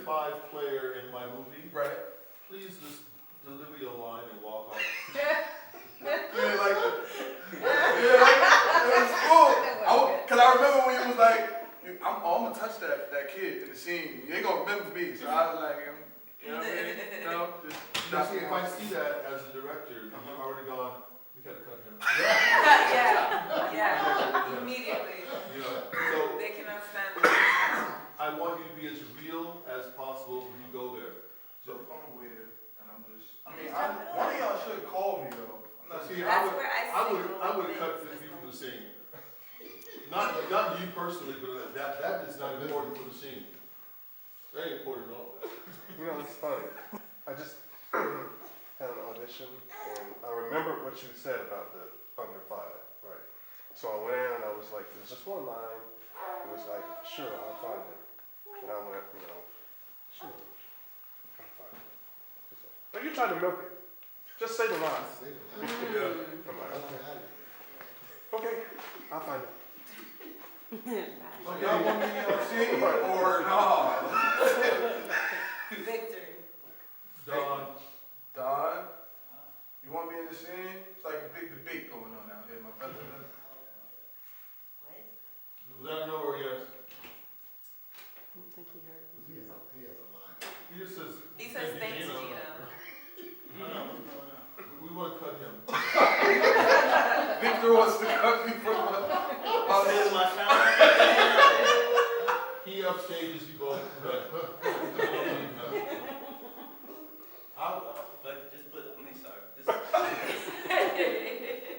5 player in my movie, Right. please just deliver your line and walk off. Yeah, like, it was cool. Cause I remember when you was like, I'm gonna touch that kid in the scene. You ain't gonna remember me. So I was like, you know what I mean? No, just Now, see, if I see that as a director, I'm already gone, we gotta cut him. Yeah, immediately. You know, so They cannot stand it. I want you to be as real as possible when you go there. So if I'm aware, and I'm just, I mean, one of y'all should call me though. I'm not See, That's where I I would cut 50 from the scene. Not you personally, but that is not important for the scene. Very important, no. You know, it's funny. I just had an audition, and I remembered what you said about the under 5, right? So I went in, and I was like, there's just one line. It was like, sure, I'll find it. And I went, sure, I'll find it. But you tried to milk it. Just say the line. I'm like, okay, I'll find it. So y'all want me on scene or no? Victory. Don, You want me in the scene? It's like a big debate going on out here, my brother. What? let him know where he is. I don't think he heard. He has a line. He just says. He says thanks, Gino. We want to cut him. Victor wants to cut me from my family. He upstages you both. Just put, sorry.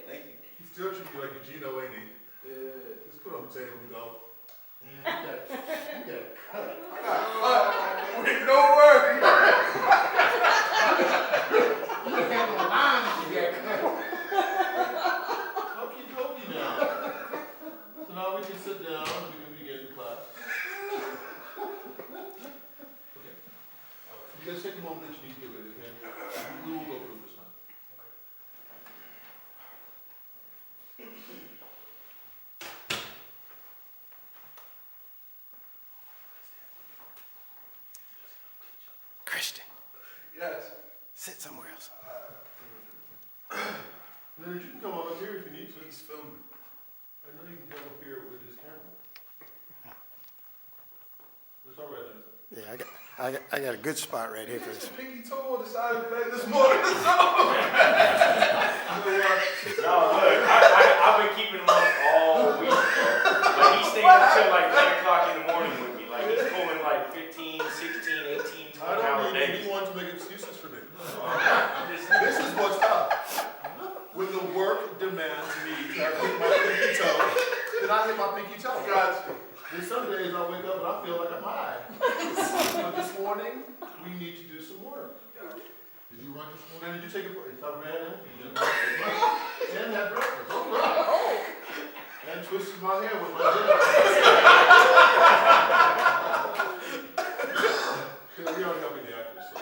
Thank you. He still treats you like a Gino, ain't he? Yeah. Just put it on the table and go. You gotta cut it. With no worry. You have no line if you gotta cut it. Okie now. So now we can sit down and we can begin the class. Okay. You guys take a moment that you need to get ready, okay? We will go through this time. Christian, Yes. sit somewhere else. Leonard, you can come on up here if you need to. He's filming. I know you can come up here with his camera. It's all right, Leonard. Yeah, I got a good spot right here for this. Pinky toe on the side of the bed this morning. No, look, I've been keeping him up all week. Like, he's staying until like 1 o'clock in the morning with me. Like, he's pulling like 15, 16, 18, 20 I don't hour need days. anyone to make excuses for me. This This is what's up. When the work demands me to hit my pinky toe, then I hit my pinky toe. Gotcha. Then some days I wake up and I feel like I'm high. But this morning, we need to do some work. Did you run this morning? Man, did you take a break? If I ran in, you did and had breakfast. All right. And twisted my hair with my gel. We aren't helping the actors, so.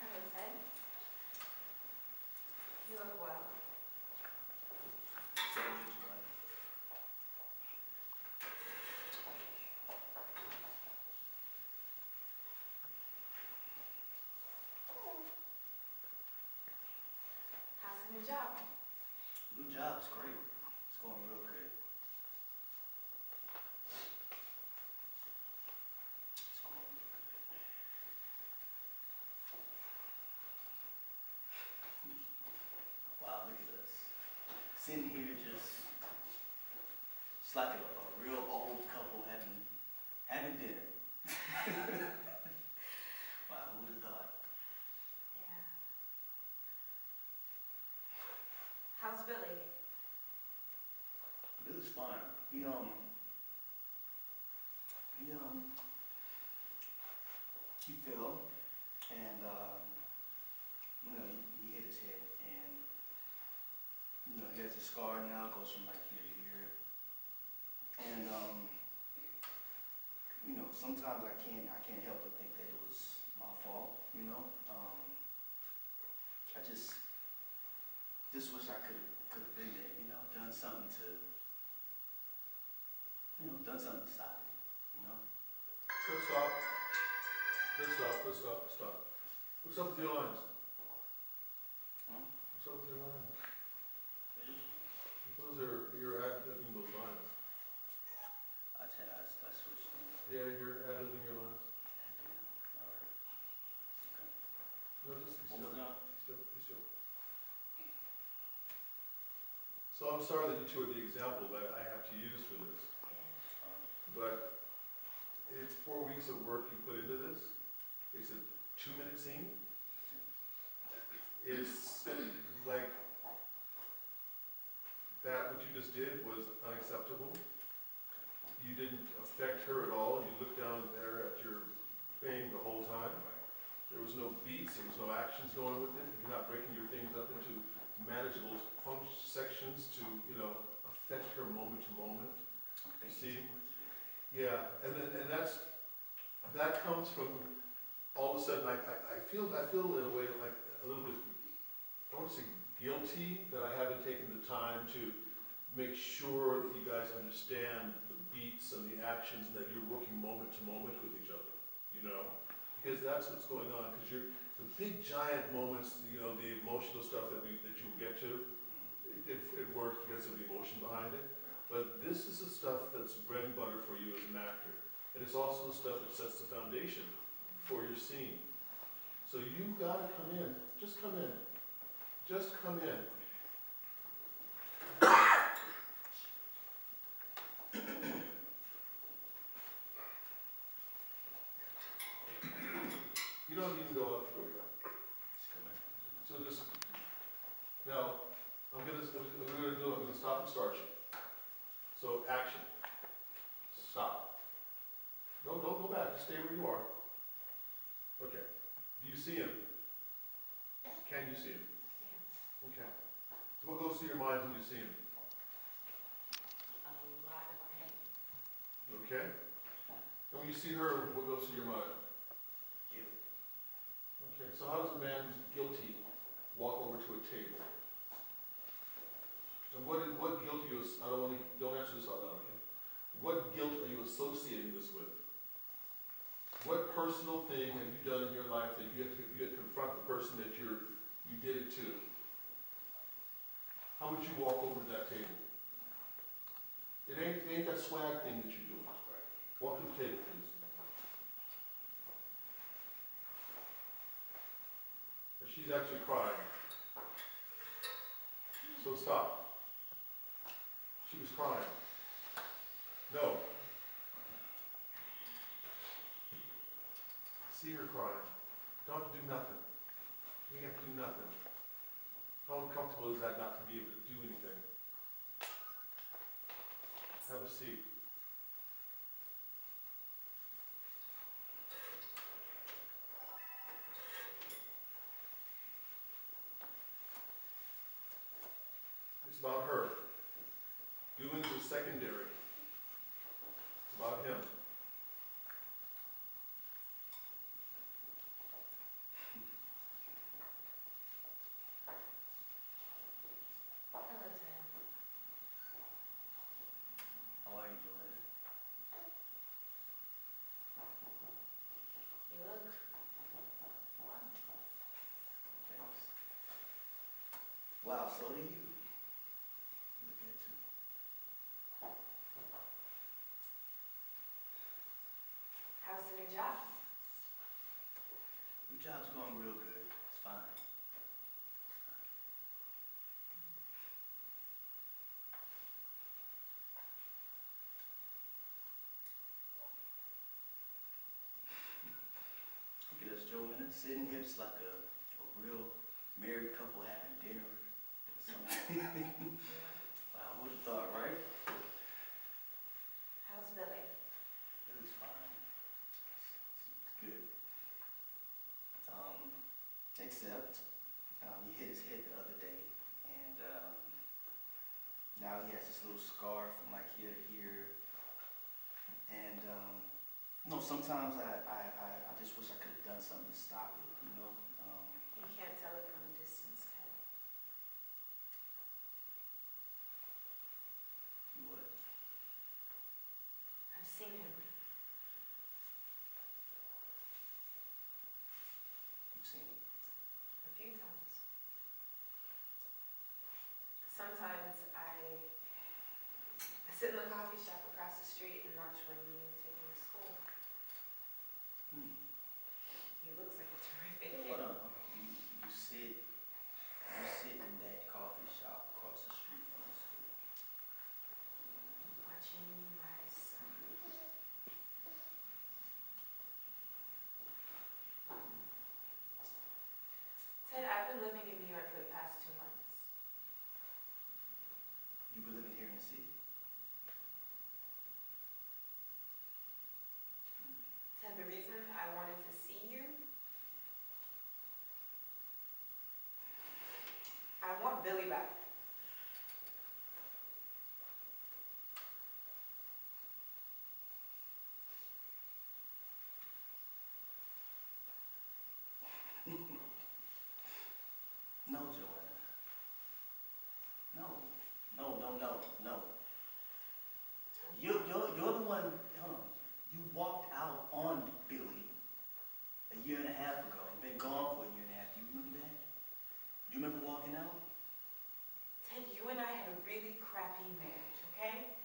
Hello, Ted. You look well. How's the new job? new job's great. It's going real good. It's going real good. Wow, look at us. Sitting here just, it's like a real old couple having dinner. Wow, who would have thought? Yeah. How's Billy? Billy's fine. he has a scar now, goes from like here to here. And, you know, sometimes I can't help but think that it was my fault, you know? I just wish I could have been there, you know, done something to stop it, you know? Let's stop. What's up with your lines? Huh? What's up with your lines? You're ad-libbing those lines. I switched things. Yeah, you're ad-libbing your lines. Yeah, all right. Okay. No, just be What was still. that? Be still. So I'm sorry that you two are the example that I have to use for this, but it's 4 weeks of work you put into this. It's a 2-minute scene. It's like, that what you just did was unacceptable. You didn't affect her at all. You looked down there at your thing the whole time. There was no beats, there was no actions going with it. You're not breaking your things up into manageable sections to, you know, affect her moment to moment. I'm See? thinking too much. Yeah, and that comes from all of a sudden, I feel in a way like a little bit, I want to say guilty that I haven't taken the time to make sure that you guys understand the beats and the actions and that you're working moment to moment with each other, you know? Because that's what's going on, because the big giant moments, you know, the emotional stuff that you will get to, it works because of the emotion behind it. But this is the stuff that's bread and butter for you as an actor. And it's also the stuff that sets the foundation for your scene. So you gotta come in, just come in. Just come in. You don't even go out the door yet. Just come in. So just, now, I'm gonna stop and start you. So, action. Stop. No, don't go back, just stay where you are. Okay. Do you see him? Can you see him? Yeah. Okay. So what goes through your mind when you see him? A lot of pain. Okay? And when you see her, what goes through your mind? Guilt. Okay, so how does a man who's guilty walk over to a table? And what guilt are you, don't answer this out loud, okay? What guilt are you associating this with? What personal thing have you done in your life that you had to confront the person that you did it to? How would you walk over to that table? It ain't that swag thing that you're doing. Walk to the table, please. And she's actually crying. So stop. She was crying. No. See her crying. Don't have to do nothing. You have to do nothing. How uncomfortable is that not to be able to do anything? Have a seat. It's about her. Doings are secondary. It's about him. Hello, Ted. How are you, Joanna? You look wonderful. Thanks. Wow, so do you. You look good too. How's the new job? Your job's going real good. It's fine. Look at us, Joanna, sitting hips like a real married couple having dinner or something. Wow, who'd have thought, right? How's Billy? It was fine. It's good. Except he hit his head the other day, and Now he has this little scar from like here to here. And, sometimes I just wish I could have done something to stop it, you know? You can't tell it from a distance, Ted. You would? I've seen him. You've seen it. A few times. Sometimes I sit in the coffee shop across the street and watch when you take him to school. He looks like a terrific kid. Hold on. You sit in that coffee shop across the street from the school. Watching my son. Ted, I've been living in New York for the past 2 months. You've been living here in the city? Ted, the reason I wanted to see you, I want Billy back. No, Joanna. No. You're the one, hold on. You walked out on Billy a year and a half ago. You've been gone for a year and a half. Do you remember that? You remember walking out? Ted, you and I had a really crappy marriage, okay?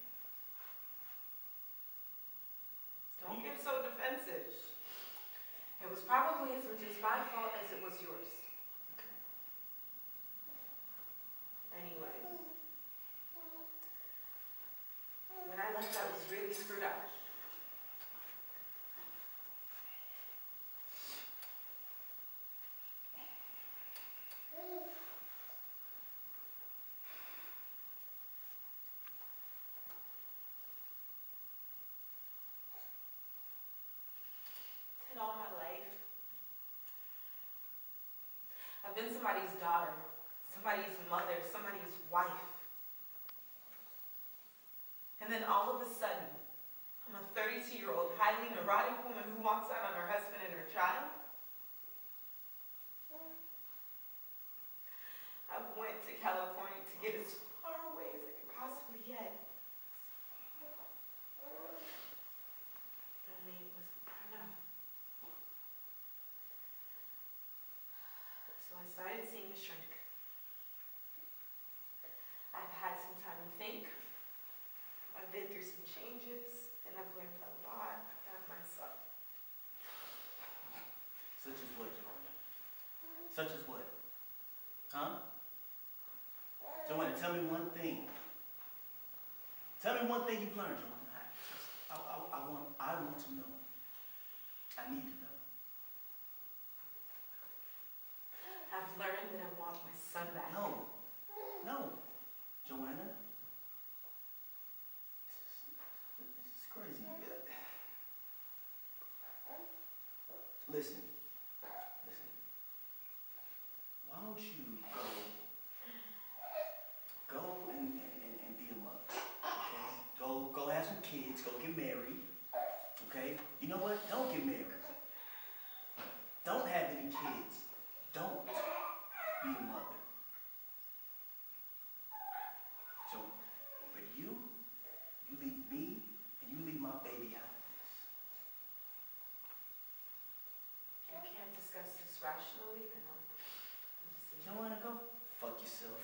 Don't get so defensive. It was probably as much as my fault as it was yours. Anyway, when I left, I was really screwed up. And all my life, I've been somebody's daughter, somebody's mother, somebody's wife. And then all of a sudden, I'm a 32-year-old, highly neurotic woman who walks out on her husband and her child. I went to California to get as far away as I could possibly get. Only it wasn't enough. So I started seeing a shrink. I've had some time to think. I've been through some changes, and I've learned a lot about myself. Such as what, Joanna? Such as what? Huh? Joanna, tell me one thing. Tell me one thing you've learned, Joanna. I want to know. I need to know. I've learned that I want my son back. No, Joanna. This is crazy. Listen. Why don't you go and be a mother, okay? Go have some kids, go get married, okay? You know what? Don't get married. Don't have any kids. Don't be a mother. So, but you leave me and you leave my baby out of this. You can't discuss this rationally, then I'm just You don't want to go fuck yourself.